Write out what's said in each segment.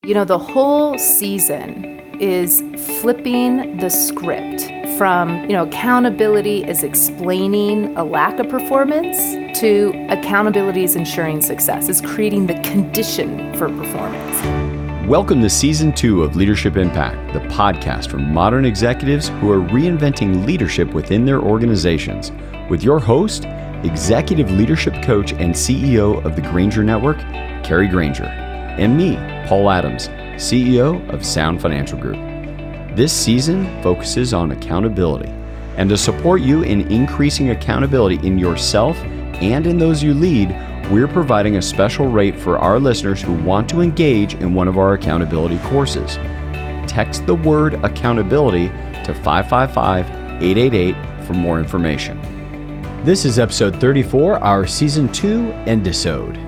The whole season is flipping the script from, accountability is explaining a lack of performance to accountability is ensuring success. It's creating the condition for performance. Welcome to Season 2 of Leadership Impact, the podcast for modern executives who are reinventing leadership within their organizations. With your host, Executive Leadership Coach and CEO of the Granger Network, Kari Granger, and me, Paul Adams, CEO of Sound Financial Group. This season focuses on accountability. And to support you in increasing accountability in yourself and in those you lead, we're providing a special rate for our listeners who want to engage in one of our accountability courses. Text the word accountability to 555-888 for more information. This is episode 34, our season 2 Endisode.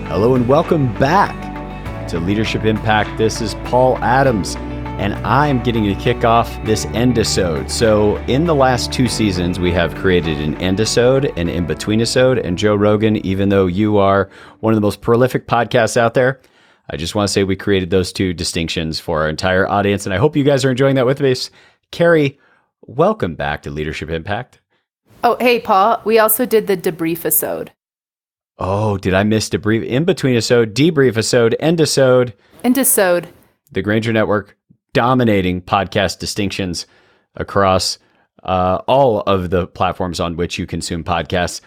Hello and welcome back to Leadership Impact. This is Paul Adams, and I'm getting to kick off this Endisode. So in the last 2 seasons, we have created an Endisode, an in-between-isode, and Joe Rogan, even though you are one of the most prolific podcasts out there, I just want to say we created those 2 distinctions for our entire audience, and I hope you guys are enjoying that with us. Kari, welcome back to Leadership Impact. Oh, hey, Paul, we also did the debrief-isode. Oh, did I miss debrief? In-between-isode, debrief-isode, Endisode. Endisode. The Granger Network dominating podcast distinctions across all of the platforms on which you consume podcasts.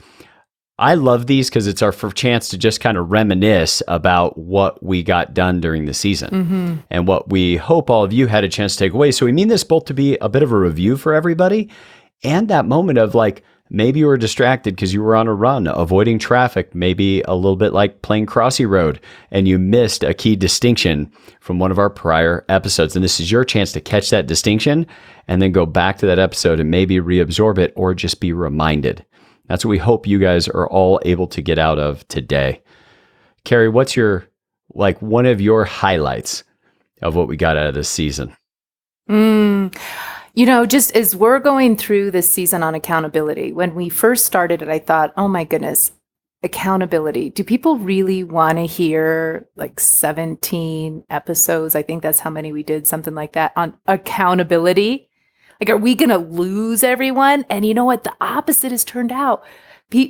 I love these because it's our chance to just kind of reminisce about what we got done during the season and what we hope all of you had a chance to take away. So we mean this both to be a bit of a review for everybody and that moment of like, maybe you were distracted because you were on a run, avoiding traffic, maybe a little bit like playing Crossy Road, and you missed a key distinction from one of our prior episodes. And this is your chance to catch that distinction and then go back to that episode and maybe reabsorb it or just be reminded. That's what we hope you guys are all able to get out of today. Kari, what's one of your highlights of what we got out of this season? Just as we're going through this season on accountability, when we first started it, I thought, oh my goodness, accountability. Do people really want to hear like 17 episodes? I think that's how many we did, something like that, on accountability. Like, are we going to lose everyone? And you know what? The opposite has turned out.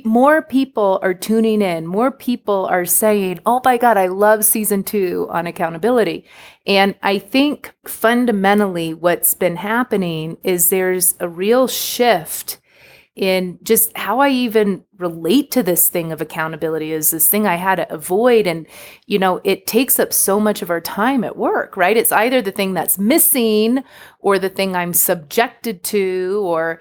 More people are tuning in. More people are saying, oh my God, I love season 2 on accountability. And I think fundamentally what's been happening is there's a real shift in just how I even relate to this thing of accountability is this thing I had to avoid. And, it takes up so much of our time at work, right? It's either the thing that's missing or the thing I'm subjected to, or,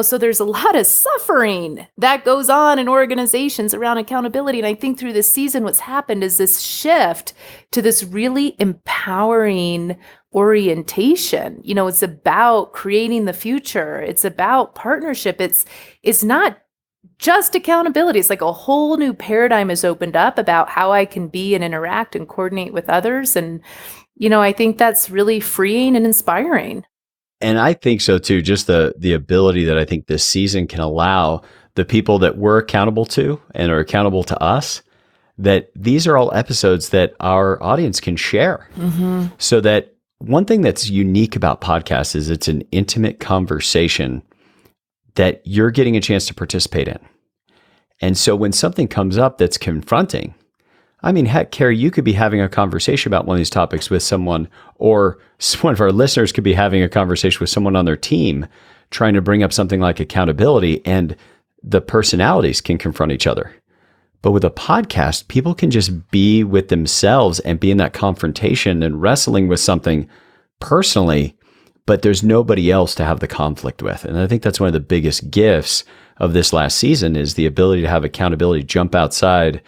so there's a lot of suffering that goes on in organizations around accountability. And I think through this season, what's happened is this shift to this really empowering orientation. It's about creating the future. It's about partnership. It's not just accountability. It's like a whole new paradigm has opened up about how I can be and interact and coordinate with others. And, I think that's really freeing and inspiring. And I think so too, just the ability that I think this season can allow the people that we're accountable to and are accountable to us, that these are all episodes that our audience can share. So that one thing that's unique about podcasts is it's an intimate conversation that you're getting a chance to participate in. And so when something comes up that's confronting, I mean, heck, Kari, you could be having a conversation about one of these topics with someone, or one of our listeners could be having a conversation with someone on their team trying to bring up something like accountability, and the personalities can confront each other. But with a podcast, people can just be with themselves and be in that confrontation and wrestling with something personally, but there's nobody else to have the conflict with. And I think that's one of the biggest gifts of this last season is the ability to have accountability jump outside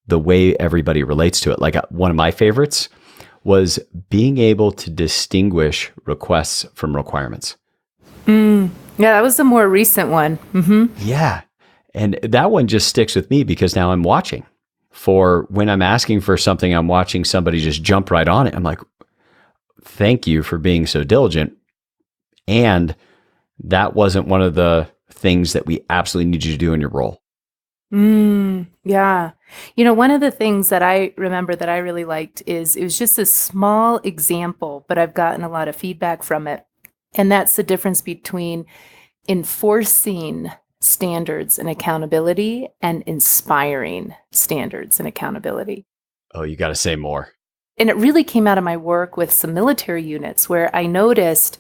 the way everybody relates to it. Like one of my favorites was being able to distinguish requests from requirements. Yeah, that was the more recent one. Yeah. And that one just sticks with me because now I'm watching for when I'm asking for something, I'm watching somebody just jump right on it. I'm like, thank you for being so diligent. And that wasn't one of the things that we absolutely need you to do in your role. Yeah. One of the things that I remember that I really liked is it was just a small example, but I've gotten a lot of feedback from it. And that's the difference between enforcing standards and accountability and inspiring standards and accountability. Oh, you got to say more. And it really came out of my work with some military units where I noticed,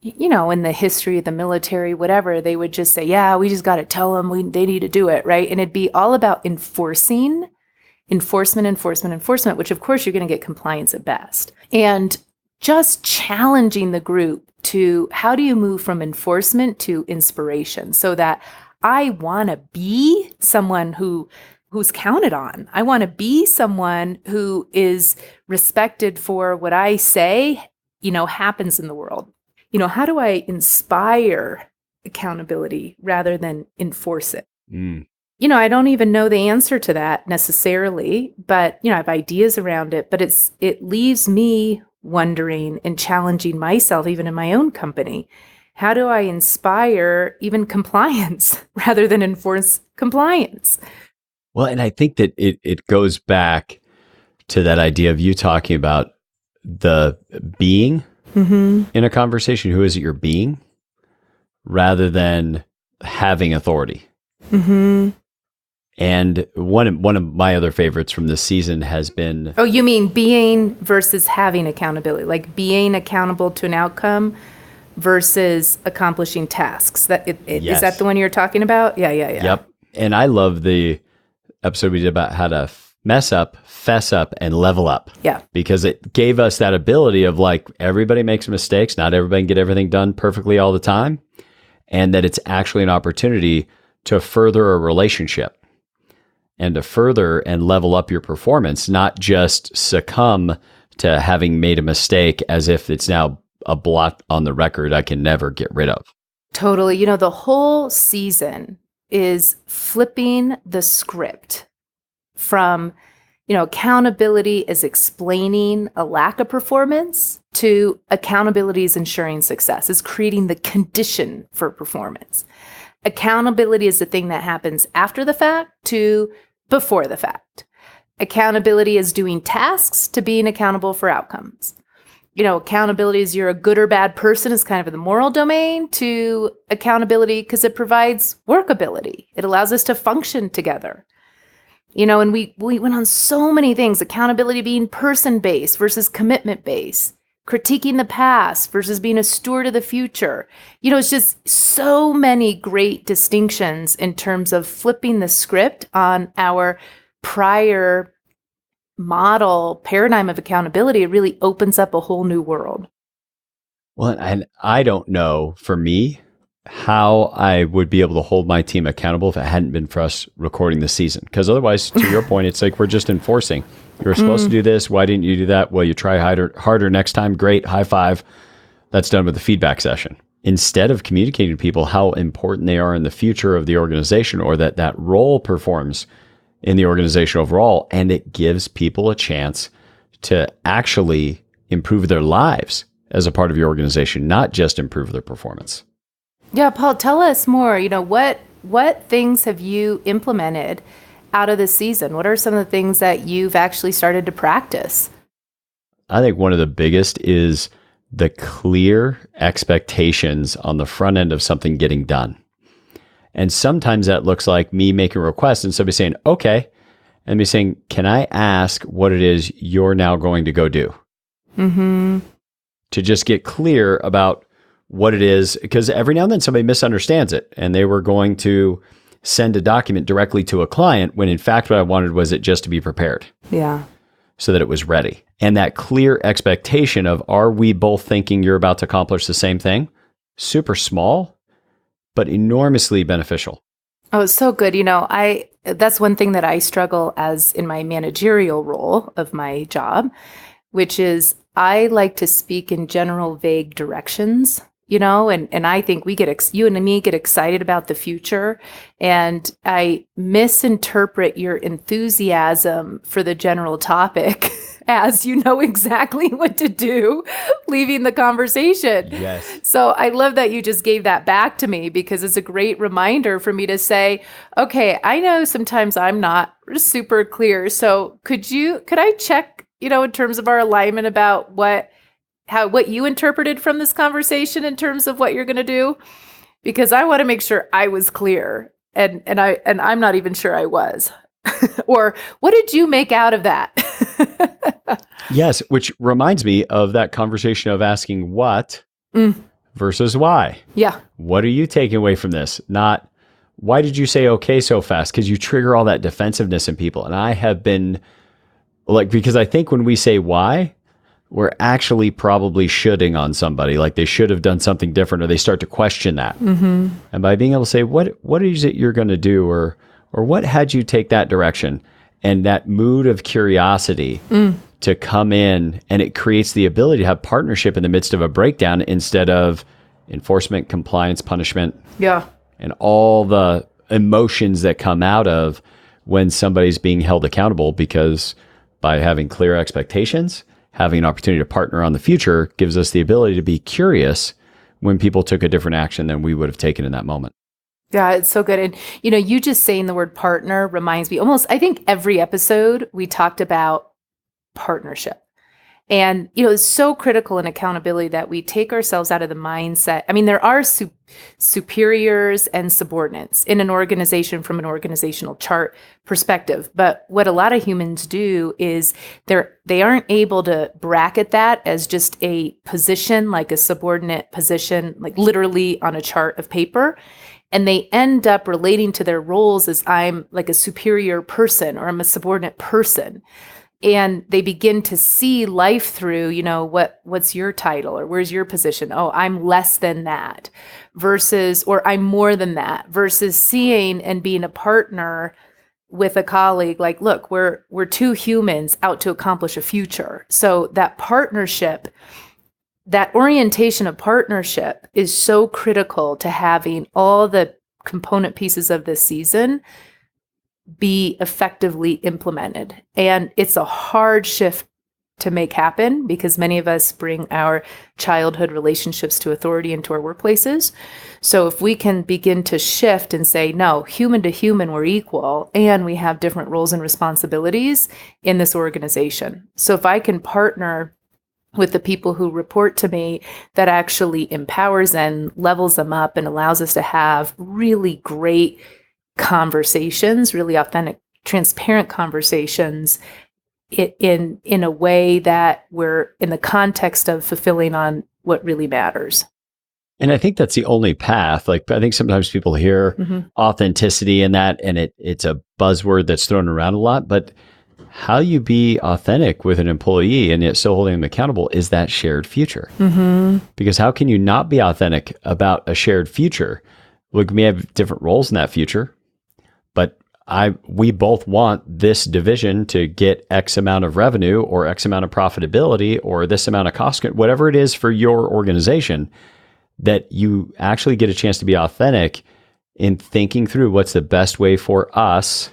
in the history of the military, whatever, they would just say, yeah, we just got to tell them they need to do it, right? And it'd be all about enforcement, which of course you're going to get compliance at best. And just challenging the group to how do you move from enforcement to inspiration so that I want to be someone who's counted on. I want to be someone who is respected for what I say, happens in the world. How do I inspire accountability rather than enforce it? I don't even know the answer to that necessarily, but, I have ideas around it, but it leaves me wondering and challenging myself, even in my own company. How do I inspire even compliance rather than enforce compliance? Well, and I think that it goes back to that idea of you talking about the being in a conversation. Who is it you're being rather than having authority? And one of my other favorites from this season has been... Oh, you mean being versus having accountability, like being accountable to an outcome versus accomplishing tasks. Yes. Is that the one you're talking about? Yeah. Yep. And I love the episode we did about how to mess up, fess up, and level up. Yeah. Because it gave us that ability of like, everybody makes mistakes. Not everybody can get everything done perfectly all the time. And that it's actually an opportunity to further a relationship and to further and level up your performance, not just succumb to having made a mistake as if it's now a blot on the record I can never get rid of. Totally. The whole season is flipping the script from, accountability is explaining a lack of performance to accountability is ensuring success, is creating the condition for performance. Accountability is the thing that happens after the fact to before the fact. Accountability is doing tasks to being accountable for outcomes. Accountability is you're a good or bad person is kind of in the moral domain to accountability because it provides workability. It allows us to function together. And we went on so many things, accountability being person-based versus commitment-based, critiquing the past versus being a steward of the future. It's just so many great distinctions in terms of flipping the script on our prior model paradigm of accountability. It really opens up a whole new world. Well, and I don't know for me how I would be able to hold my team accountable if it hadn't been for us recording the season. Because otherwise, to your point, it's like we're just enforcing. You were supposed to do this. Why didn't you do that? Well, you try harder next time. Great. High five. That's done with the feedback session. Instead of communicating to people how important they are in the future of the organization or that role performs in the organization overall, and it gives people a chance to actually improve their lives as a part of your organization, not just improve their performance. Yeah, Paul, tell us more. What things have you implemented out of this season? What are some of the things that you've actually started to practice? I think one of the biggest is the clear expectations on the front end of something getting done. And sometimes that looks like me making a request and somebody saying, okay, and me saying, can I ask what it is you're now going to go do? To just get clear about what it is, because every now and then somebody misunderstands it and they were going to send a document directly to a client when in fact what I wanted was it just to be prepared. Yeah. So that it was ready. And that clear expectation of, are we both thinking you're about to accomplish the same thing? Super small, but enormously beneficial. Oh, it's so good. That's one thing that I struggle as in my managerial role of my job, which is I like to speak in general, vague directions, and I think you and me get excited about the future, and I misinterpret your enthusiasm for the general topic as you know exactly what to do leaving the conversation. Yes. So I love that you just gave that back to me, because it's a great reminder for me to say, okay, I know sometimes I'm not super clear. So could I check, in terms of our alignment about what you interpreted from this conversation in terms of what you're going to do? Because I want to make sure I was clear, and I'm not even sure I was. Or what did you make out of that? Yes, which reminds me of that conversation of asking what versus why. Yeah. What are you taking away from this? Not why did you say okay so fast? Because you trigger all that defensiveness in people. And I have been because I think when we say why, we're actually probably shoulding on somebody, like they should have done something different, or they start to question that. Mm-hmm. And by being able to say, what is it you're going to do, or what had you take that direction, and that mood of curiosity to come in, and it creates the ability to have partnership in the midst of a breakdown instead of enforcement, compliance, punishment, and all the emotions that come out of when somebody's being held accountable. Because by having clear expectations, having an opportunity to partner on the future gives us the ability to be curious when people took a different action than we would have taken in that moment. Yeah, it's so good. And, you just saying the word partner reminds me almost, I think every episode we talked about partnership. And, it's so critical in accountability that we take ourselves out of the mindset. I mean, there are superiors and subordinates in an organization from an organizational chart perspective. But what a lot of humans do is they aren't able to bracket that as just a position, like a subordinate position, like literally on a chart of paper. And they end up relating to their roles as I'm like a superior person, or I'm a subordinate person. And they begin to see life through, what's your title, or where's your position? Oh, I'm less than that versus, or I'm more than that, versus seeing and being a partner with a colleague. Like, look, we're two humans out to accomplish a future. So that partnership, that orientation of partnership is so critical to having all the component pieces of this season be effectively implemented. And it's a hard shift to make happen, because many of us bring our childhood relationships to authority into our workplaces. So if we can begin to shift and say, no, human to human, we're equal, and we have different roles and responsibilities in this organization. So if I can partner with the people who report to me, that actually empowers and levels them up and allows us to have really great conversations, really authentic, transparent conversations in a way that we're in the context of fulfilling on what really matters. And I think that's the only path. Like, I think sometimes people hear authenticity in that, and it's a buzzword that's thrown around a lot, but how you be authentic with an employee and yet still holding them accountable is that shared future. Because how can you not be authentic about a shared future? We may have different roles in that future, but we both want this division to get X amount of revenue, or X amount of profitability, or this amount of cost, whatever it is for your organization, that you actually get a chance to be authentic in thinking through what's the best way for us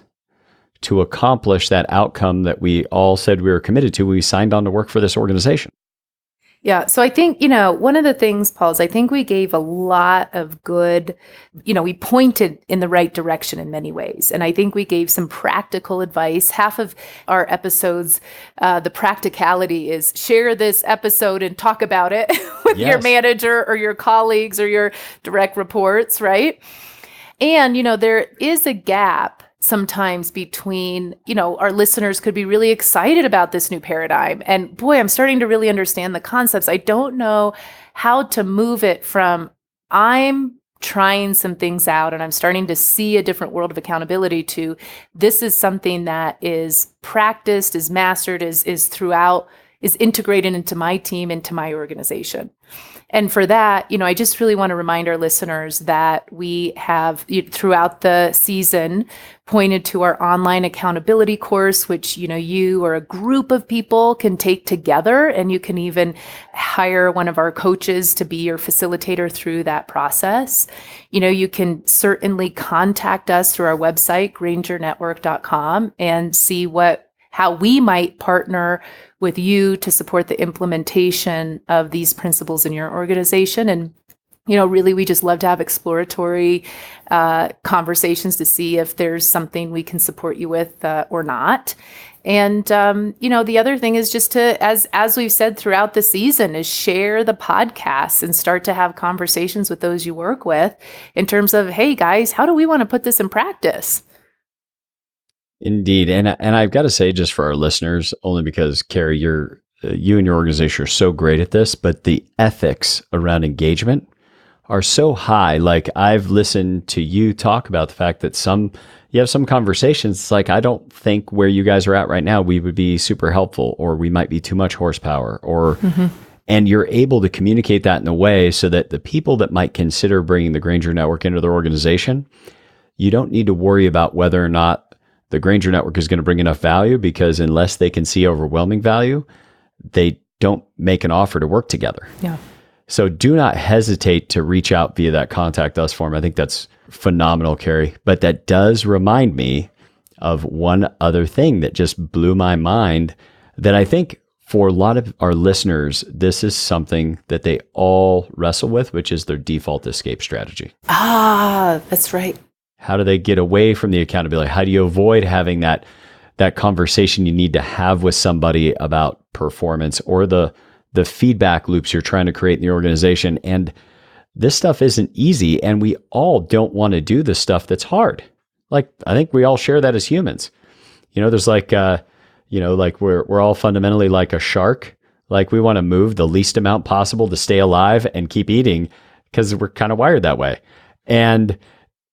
to accomplish that outcome that we all said we were committed to when we signed on to work for this organization. Yeah. So I think, one of the things, Paul, is I think we gave a lot of good, we pointed in the right direction in many ways. And I think we gave some practical advice. Half of our episodes, the practicality is share this episode and talk about it with your manager or your colleagues or your direct reports, right? And, there is a gap sometimes between, our listeners could be really excited about this new paradigm. And boy, I'm starting to really understand the concepts. I don't know how to move it from I'm trying some things out and I'm starting to see a different world of accountability to this is something that is practiced, is mastered, is throughout, is integrated into my team, into my organization. And for that, I just really want to remind our listeners that we have throughout the season pointed to our online accountability course, which, you or a group of people can take together, and you can even hire one of our coaches to be your facilitator through that process. You can certainly contact us through our website, grangerNetwork.com, and see what how we might partner with you to support the implementation of these principles in your organization. And really, we just love to have exploratory conversations to see if there's something we can support you with or not. And, the other thing is just to, as we've said throughout the season, is share the podcast and start to have conversations with those you work with in terms of, hey, guys, how do we want to put this in practice? Indeed. And I've got to say, just for our listeners, only because, Kari, you and your organization are so great at this, but the ethics around engagement are so high. Like, I've listened to you talk about the fact that you have some conversations, it's like, I don't think where you guys are at right now, we would be super helpful, or we might be too much horsepower, or, and you're able to communicate that in a way so that the people that might consider bringing the Granger Network into their organization, you don't need to worry about whether or not the Granger Network is going to bring enough value, because unless they can see overwhelming value, they don't make an offer to work together. Yeah. So do not hesitate to reach out via that contact us form. I think that's phenomenal, Kari. But that does remind me of one other thing that just blew my mind, that I think for a lot of our listeners, this is something that they all wrestle with, which is their default escape strategy. Ah, that's right. How do they get away from the accountability? How do you avoid having that conversation you need to have with somebody about performance, or the feedback loops you're trying to create in the organization? And this stuff isn't easy, and we all don't want to do the stuff that's hard. Like, I think we all share that as humans. There's like, like we're all fundamentally like a shark. Like, we want to move the least amount possible to stay alive and keep eating, because we're kind of wired that way. And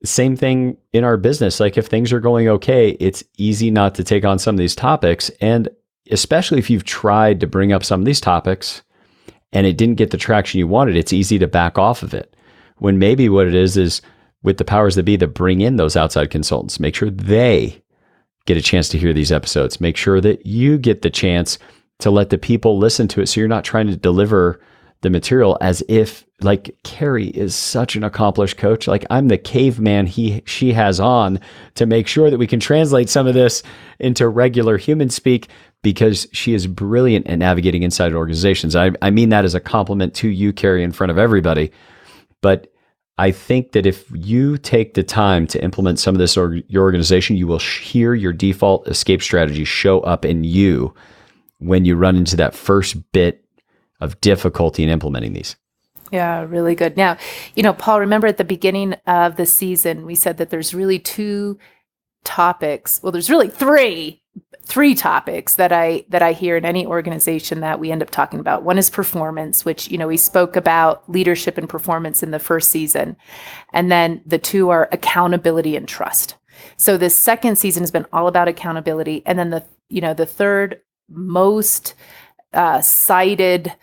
same thing in our business. Like, if things are going okay, it's easy not to take on some of these topics. And especially if you've tried to bring up some of these topics and it didn't get the traction you wanted, it's easy to back off of it. When maybe what it is with the powers that be that bring in those outside consultants, make sure they get a chance to hear these episodes. Make sure that you get the chance to let the people listen to it, so you're not trying to deliver the material as if, like, Kari is such an accomplished coach. Like, I'm the caveman she has on to make sure that we can translate some of this into regular human speak, because she is brilliant at navigating inside organizations. I mean that as a compliment to you, Kari, in front of everybody. But I think that if you take the time to implement some of this your organization, you will hear your default escape strategy show up in you when you run into that first bit of difficulty in implementing these. Yeah, really good. Now, Paul, remember at the beginning of the season, we said that there's really two topics. Well, there's really three topics that I hear in any organization that we end up talking about. One is performance, which, we spoke about leadership and performance in the first season. And then the two are accountability and trust. So this second season has been all about accountability. And then the third most cited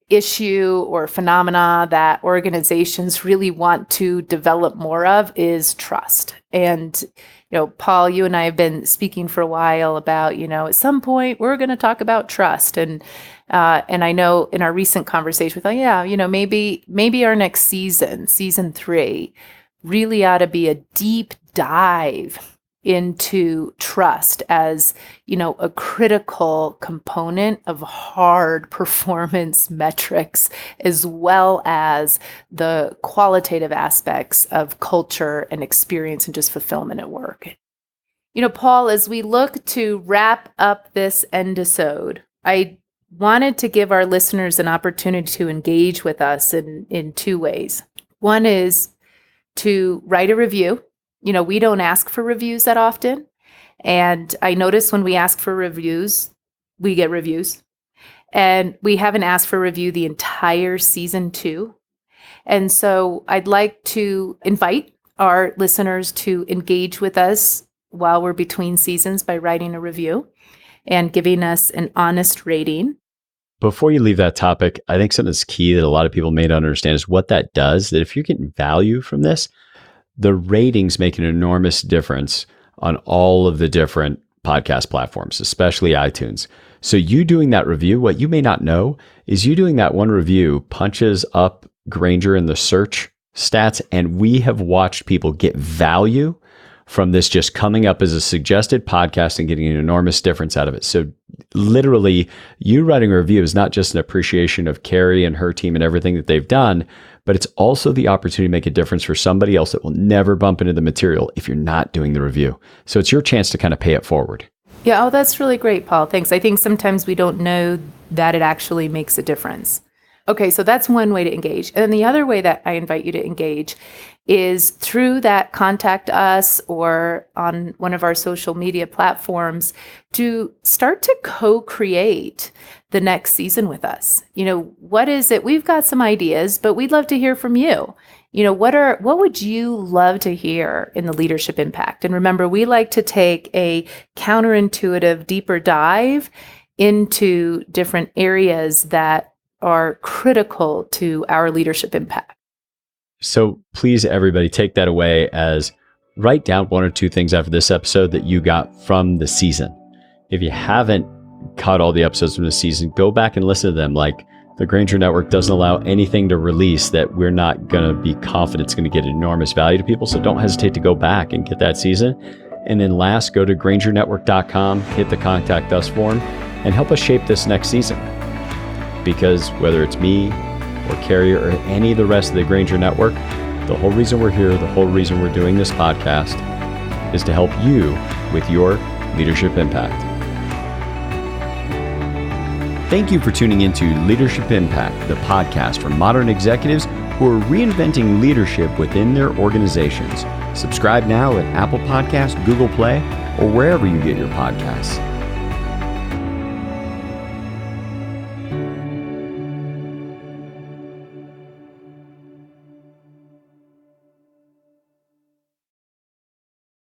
issue or phenomena that organizations really want to develop more of is trust. And Paul, you and I have been speaking for a while about, at some point we're going to talk about trust. And I know in our recent conversation, we thought, yeah, maybe our next season 3, really ought to be a deep dive into trust as, a critical component of hard performance metrics, as well as the qualitative aspects of culture and experience and just fulfillment at work. Paul, as we look to wrap up this endisode, I wanted to give our listeners an opportunity to engage with us in two ways. One is to write a review. We don't ask for reviews that often. And I notice when we ask for reviews, we get reviews. And we haven't asked for review the entire season 2. And so I'd like to invite our listeners to engage with us while we're between seasons by writing a review and giving us an honest rating. Before you leave that topic, I think something that's key that a lot of people may not understand is what that does, that if you're getting value from this, the ratings make an enormous difference on all of the different podcast platforms, especially iTunes. So you doing that review, what you may not know is you doing that one review punches up Granger in the search stats, and we have watched people get value from this just coming up as a suggested podcast and getting an enormous difference out of it. So literally, you writing a review is not just an appreciation of Kari and her team and everything that they've done, but it's also the opportunity to make a difference for somebody else that will never bump into the material if you're not doing the review. So it's your chance to kind of pay it forward. Yeah, oh, that's really great, Paul. Thanks. I think sometimes we don't know that it actually makes a difference. Okay, so that's one way to engage. And then the other way that I invite you to engage is through that contact us or on one of our social media platforms to start to co-create the next season with us. What is it? We've got some ideas, but we'd love to hear from you. What would you love to hear in the leadership impact? And remember, we like to take a counterintuitive, deeper dive into different areas that are critical to our leadership impact. So please, everybody, take that away as write down one or two things after this episode that you got from the season. If you haven't caught all the episodes from the season, go back and listen to them. Like, the Granger Network doesn't allow anything to release that we're not going to be confident it's going to get enormous value to people. So don't hesitate to go back and get that season. And then last, go to grangerNetwork.com, hit the Contact Us form, and help us shape this next season. Because whether it's me or Kari or any of the rest of the Granger Network, the whole reason we're here, the whole reason we're doing this podcast is to help you with your leadership impact. Thank you for tuning into Leadership Impact, the podcast for modern executives who are reinventing leadership within their organizations. Subscribe now at Apple Podcasts, Google Play, or wherever you get your podcasts.